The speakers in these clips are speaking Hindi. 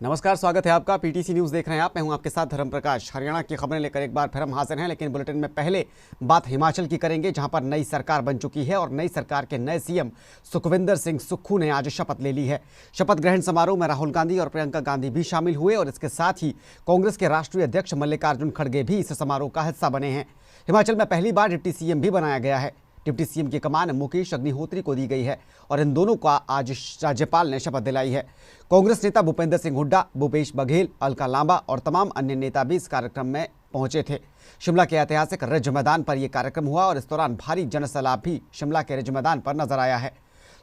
नमस्कार, स्वागत है आपका। पीटीसी न्यूज देख रहे हैं आप। मैं हूं आपके साथ धर्म प्रकाश। हरियाणा की खबरें लेकर एक बार फिर हम हाजिर हैं, लेकिन बुलेटिन में पहले बात हिमाचल की करेंगे, जहां पर नई सरकार बन चुकी है और नई सरकार के नए सीएम सुखविंदर सिंह सुक्खू ने आज शपथ ले ली है। शपथ ग्रहण समारोह में राहुल गांधी और प्रियंका गांधी भी शामिल हुए और इसके साथ ही कांग्रेस के राष्ट्रीय अध्यक्ष मल्लिकार्जुन खड़गे भी इस समारोह का हिस्सा बने हैं। हिमाचल में पहली बार डिप्टी सीएम भी बनाया गया है। डिप्टी सीएम की कमान मुकेश अग्निहोत्री को दी गई है और इन दोनों का आज राज्यपाल ने शपथ दिलाई है। कांग्रेस नेता भूपेंद्र सिंह हुड्डा, भूपेश बघेल, अलका लांबा और तमाम अन्य नेता भी इस कार्यक्रम में पहुंचे थे। शिमला के ऐतिहासिक रिज मैदान पर यह कार्यक्रम हुआ और इस दौरान भारी जनसैलाब भी शिमला के रिज मैदान पर नजर आया है।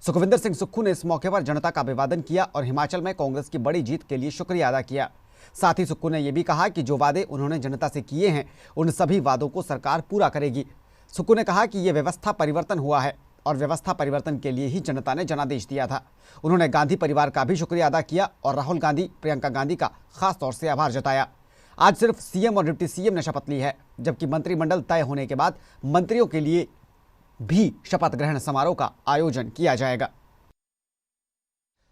सुखविंदर सिंह सुक्खू ने इस मौके पर जनता का अभिवादन किया और हिमाचल में कांग्रेस की बड़ी जीत के लिए शुक्रिया अदा किया। साथ ही सुक्खू ने यह भी कहा कि जो वादे उन्होंने जनता से किए हैं, उन सभी वादों को सरकार पूरा करेगी। सुक्खू ने कहा कि यह व्यवस्था परिवर्तन हुआ है और व्यवस्था परिवर्तन के लिए ही जनता ने जनादेश दिया था। उन्होंने गांधी परिवार का भी शुक्रिया अदा किया और राहुल गांधी, प्रियंका गांधी का खास तौर से आभार जताया। आज सिर्फ सीएम और डिप्टी सीएम ने शपथ ली है, जबकि मंत्रिमंडल तय होने के बाद मंत्रियों के लिए भी शपथ ग्रहण समारोह का आयोजन किया जाएगा।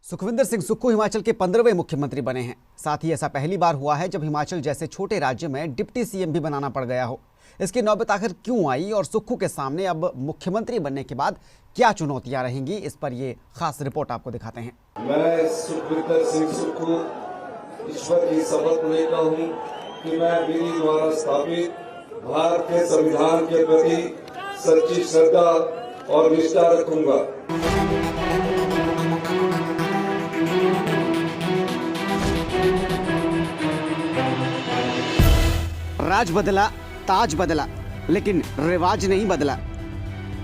सुखविंदर सिंह सुक्खू हिमाचल के 15वें मुख्यमंत्री बने हैं। साथ ही ऐसा पहली बार हुआ है जब हिमाचल जैसे छोटे राज्य में डिप्टी सीएम भी बनाना पड़ गया हो। इसकी नौबत आखिर क्यों आई और सुक्खू के सामने अब मुख्यमंत्री बनने के बाद क्या चुनौतियां रहेंगी, इस पर ये खास रिपोर्ट आपको दिखाते हैं। मैं सुखविंदर सिंह सुक्खू ईश्वर की शपथ लेता हूं कि मैं विधि द्वारा स्थापित भारत के संविधान के प्रति सच्ची श्रद्धा और निष्ठा रखूंगा। राज बदला, ताज बदला, लेकिन रिवाज नहीं बदला।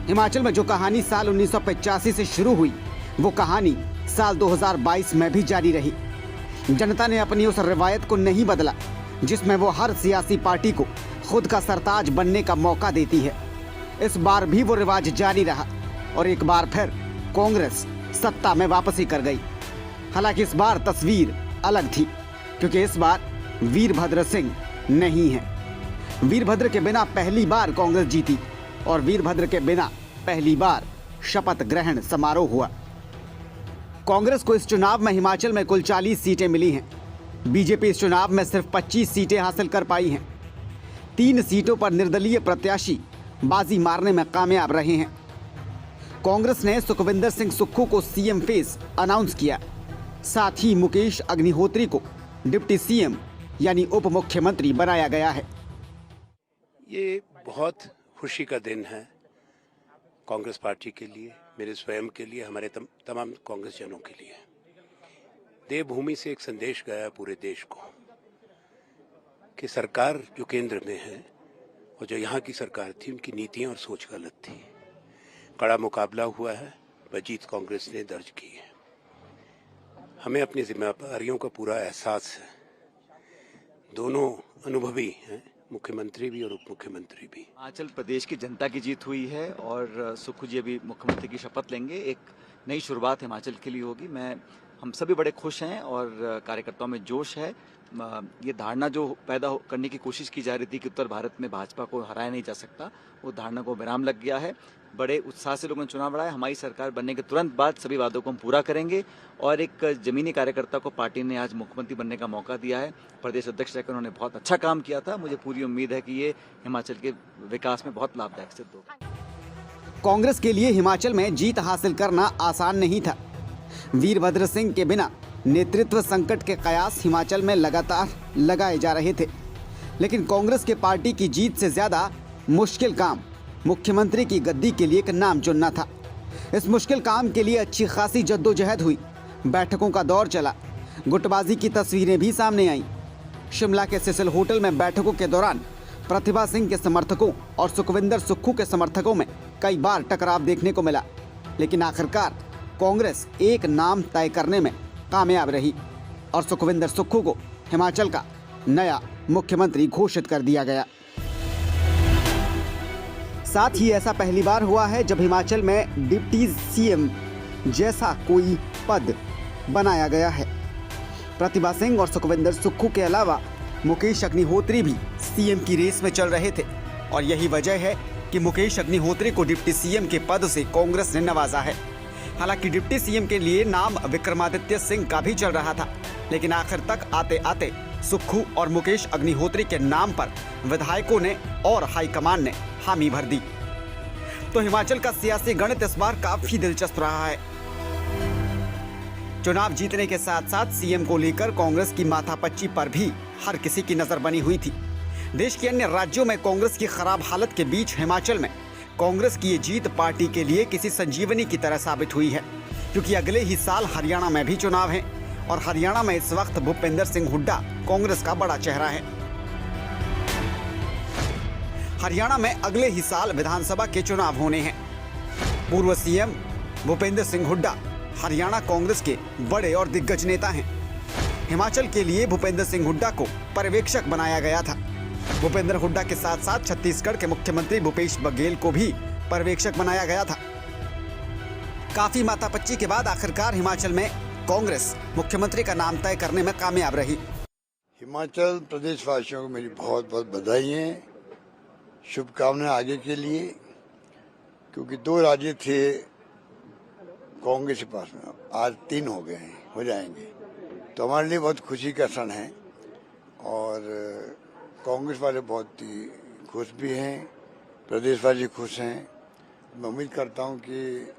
हिमाचल में जो कहानी साल 1985 से शुरू हुई, वो कहानी साल 2022 में भी जारी रही। जनता ने अपनी उस रिवायत को नहीं बदला जिसमें वो हर सियासी पार्टी को खुद का सरताज बनने का मौका देती है। इस बार भी वो रिवाज जारी रहा और एक बार फिर कांग्रेस सत्ता में वापसी कर गई। हालांकि इस बार तस्वीर अलग थी, क्योंकि इस बार वीरभद्र सिंह नहीं है। वीरभद्र के बिना पहली बार कांग्रेस जीती और वीरभद्र के बिना पहली बार शपथ ग्रहण समारोह हुआ। कांग्रेस को इस चुनाव में हिमाचल में कुल 40 सीटें मिली हैं। बीजेपी इस चुनाव में सिर्फ 25 सीटें हासिल कर पाई हैं। 3 सीटों पर निर्दलीय प्रत्याशी बाजी मारने में कामयाब रहे हैं। कांग्रेस ने सुखविंदर सिंह सुक्खू को सीएम फेस अनाउंस किया। साथ ही मुकेश अग्निहोत्री को डिप्टी सीएम यानी उप मुख्यमंत्री बनाया गया है। ये बहुत खुशी का दिन है कांग्रेस पार्टी के लिए, मेरे स्वयं के लिए, हमारे तमाम कांग्रेस जनों के लिए। देवभूमि से एक संदेश गया पूरे देश को कि सरकार जो केंद्र में है और जो यहाँ की सरकार थी, उनकी नीतियाँ और सोच गलत थी। कड़ा मुकाबला हुआ है, पर जीत कांग्रेस ने दर्ज की है। हमें अपनी जिम्मेदारियों का पूरा एहसास है। दोनों अनुभवी हैं, मुख्यमंत्री भी और उप मुख्यमंत्री भी। हिमाचल प्रदेश की जनता की जीत हुई है और सुक्खू जी अभी मुख्यमंत्री की शपथ लेंगे। एक नई शुरुआत हिमाचल के लिए होगी। हम सभी बड़े खुश हैं और कार्यकर्ताओं में जोश है। ये धारणा जो पैदा करने की कोशिश की जा रही थी कि उत्तर भारत में भाजपा को हराया नहीं जा सकता, वो धारणा को विराम लग गया है। बड़े उत्साह से लोगों ने चुनाव लड़ा है। हमारी सरकार बनने के तुरंत बाद सभी वादों को हम पूरा करेंगे और एक जमीनी कार्यकर्ता को पार्टी ने आज मुख्यमंत्री बनने का मौका दिया है। प्रदेश अध्यक्ष रहकर उन्होंने बहुत अच्छा काम किया था। मुझे पूरी उम्मीद है कि ये हिमाचल के विकास में बहुत लाभदायक सिद्ध होगा। कांग्रेस के लिए हिमाचल में जीत हासिल करना आसान नहीं था। वीरभद्र सिंह के बिना नेतृत्व संकट के कयास हिमाचल में लगातार लगाए जा रहे थे, लेकिन कांग्रेस के पार्टी की जीत से ज्यादा मुश्किल काम मुख्यमंत्री की गद्दी के लिए एक नाम चुनना था। इस मुश्किल काम के लिए अच्छी खासी जद्दोजहद हुई। बैठकों का दौर चला, गुटबाजी की तस्वीरें भी सामने आईं। शिमला के सिसिल होटल में बैठकों के दौरान प्रतिभा सिंह के समर्थकों और सुखविंदर सुक्खू के समर्थकों में कई बार टकराव देखने को मिला, लेकिन आखिरकार कांग्रेस एक नाम तय करने में कामयाब रही और सुखविंदर सुक्खू को हिमाचल का नया मुख्यमंत्री घोषित कर दिया गया। साथ ही ऐसा पहली बार हुआ है जब हिमाचल में डिप्टी सीएम जैसा कोई पद बनाया गया है। प्रतिभा सिंह और सुखविंदर सुक्खू के अलावा मुकेश अग्निहोत्री भी सीएम की रेस में चल रहे थे और यही वजह है कि मुकेश अग्निहोत्री को डिप्टी सीएम के पद से कांग्रेस ने नवाजा है। हालांकि डिप्टी सीएम के लिए नाम विक्रमादित्य सिंह का भी चल रहा था, लेकिन आखिर तक आते आते सुक्खू और मुकेश अग्निहोत्री के नाम पर विधायकों ने और हाईकमान ने हामी भर दी। तो हिमाचल का सियासी गणित इस बार काफी दिलचस्प रहा है। चुनाव जीतने के साथ साथ सीएम को लेकर कांग्रेस की माथापच्ची पर भी हर किसी की नजर बनी हुई थी। देश के अन्य राज्यों में कांग्रेस की खराब हालत के बीच हिमाचल में कांग्रेस की ये जीत पार्टी के लिए किसी संजीवनी की तरह साबित हुई है, क्योंकि अगले ही साल हरियाणा में भी चुनाव है और हरियाणा में इस वक्त भूपेंद्र सिंह हुड्डा कांग्रेस का बड़ा चेहरा है। हरियाणा में अगले ही साल विधानसभा के चुनाव होने हैं। पूर्व सीएम भूपेंद्र सिंह हुड्डा हरियाणा कांग्रेस के बड़े और दिग्गज नेता हैं। हिमाचल के लिए भूपेंद्र सिंह हुड्डा को पर्यवेक्षक बनाया गया था। भूपेंद्र हुड्डा के साथ साथ छत्तीसगढ़ के मुख्यमंत्री भूपेश बघेल को भी पर्यवेक्षक बनाया गया था। काफी माथापच्ची के बाद आखिरकार हिमाचल में कांग्रेस मुख्यमंत्री का नाम तय करने में कामयाब रही। हिमाचल प्रदेश वासियों को मेरी बहुत बहुत बधाई है, शुभकामनाएं आगे के लिए, क्योंकि 2 राज्य थे कांग्रेस के पास में, आज 3 हो गए हैं, हो जाएंगे, तो हमारे लिए बहुत खुशी का क्षण है। और कांग्रेस वाले बहुत ही खुश भी हैं, प्रदेशवासी खुश हैं। मैं उम्मीद करता हूं कि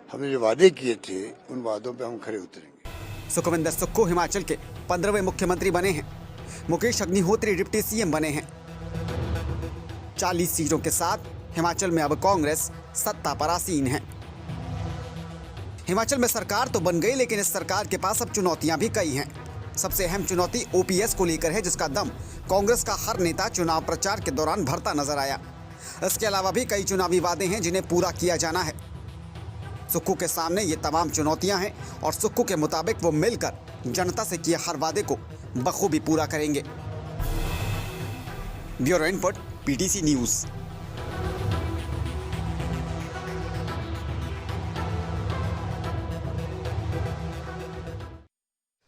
हमने जो वादे किए थे उन वादों पे हम खरे उतरेंगे। सुखविंदर सुक्खू हिमाचल के 15वें मुख्यमंत्री बने हैं। मुकेश अग्निहोत्री डिप्टी सीएम बने हैं। 40 सीटों के साथ हिमाचल में अब कांग्रेस सत्ता पर आसीन है। हिमाचल में सरकार तो बन गई, लेकिन इस सरकार के पास अब चुनौतियां भी कई हैं। सबसे अहम चुनौती ओपीएस को लेकर है, जिसका दम कांग्रेस का हर नेता चुनाव प्रचार के दौरान भरता नजर आया। इसके अलावा भी कई चुनावी वादे हैं जिन्हें पूरा किया जाना है। सुक्खू के सामने ये तमाम चुनौतियां हैं और सुक्खू के मुताबिक वो मिलकर जनता से किए हर वादे को बखूबी पूरा करेंगे। Bureau input, PTC news.